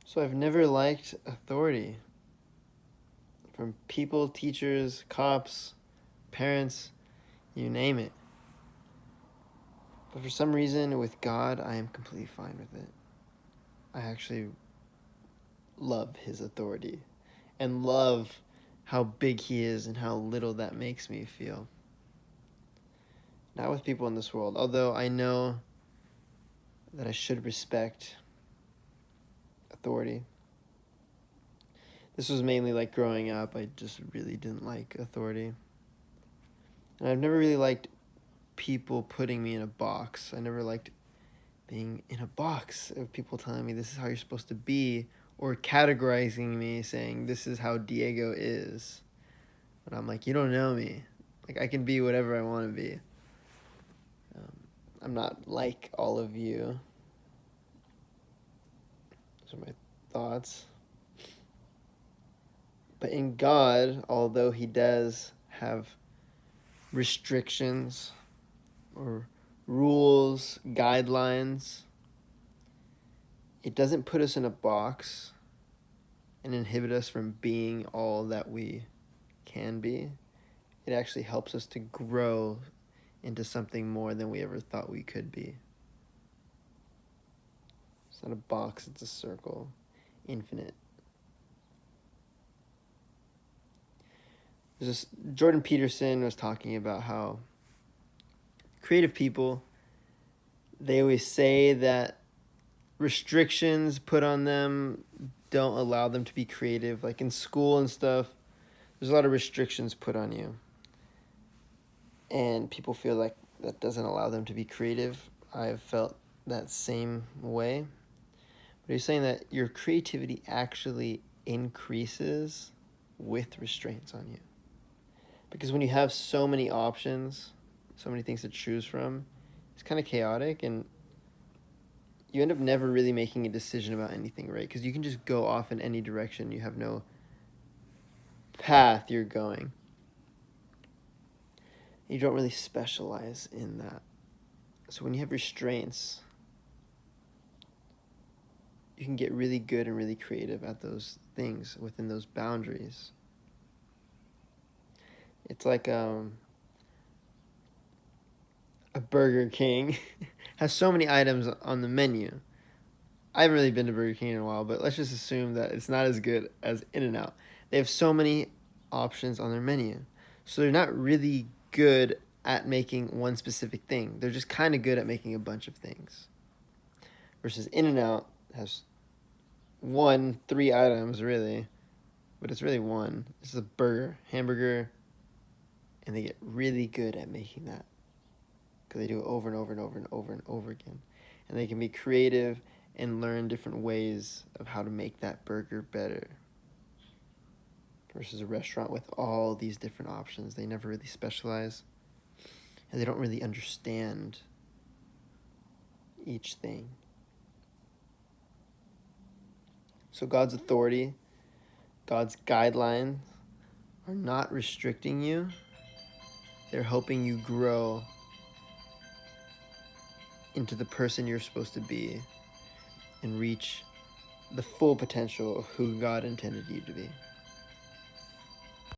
So I've never liked authority from people, teachers, cops, parents, you name it. But for some reason, with God, I am completely fine with it. I actually love his authority and love how big he is and how little that makes me feel. Not with people in this world, although I know that I should respect authority. This was mainly like growing up, I just really didn't like authority. And I've never really liked people putting me in a box. I never liked being in a box of people telling me this is how you're supposed to be, or categorizing me saying this is how Diego is. But I'm like, you don't know me. Like, I can be whatever I want to be. I'm not like all of you. Those are my thoughts. But in God, although he does have restrictions or rules, guidelines, it doesn't put us in a box and inhibit us from being all that we can be. It actually helps us to grow into something more than we ever thought we could be. It's not a box, it's a circle, infinite. There's this, Jordan Peterson was talking about how creative people, they always say that restrictions put on them don't allow them to be creative. Like in school and stuff, there's a lot of restrictions put on you. And people feel like that doesn't allow them to be creative. I've felt that same way. But he's saying that your creativity actually increases with restraints on you. Because when you have so many options, so many things to choose from, it's kind of chaotic, and you end up never really making a decision about anything, right? Because you can just go off in any direction. You have no path you're going. You don't really specialize in that. So when you have restraints, you can get really good and really creative at those things within those boundaries. It's like a Burger King has so many items on the menu. I haven't really been to Burger King in a while, but let's just assume that it's not as good as In-N-Out. They have so many options on their menu. So they're not really good at making one specific thing. They're just kind of good at making a bunch of things. Versus In-N-Out has 3 items, really. But it's really one. It's a burger, hamburger, and they get really good at making that. Because they do it over and over and over and over and over again. And they can be creative and learn different ways of how to make that burger better. Versus a restaurant with all these different options. They never really specialize. And they don't really understand each thing. So God's authority, God's guidelines are not restricting you. They're helping you grow into the person you're supposed to be and reach the full potential of who God intended you to be.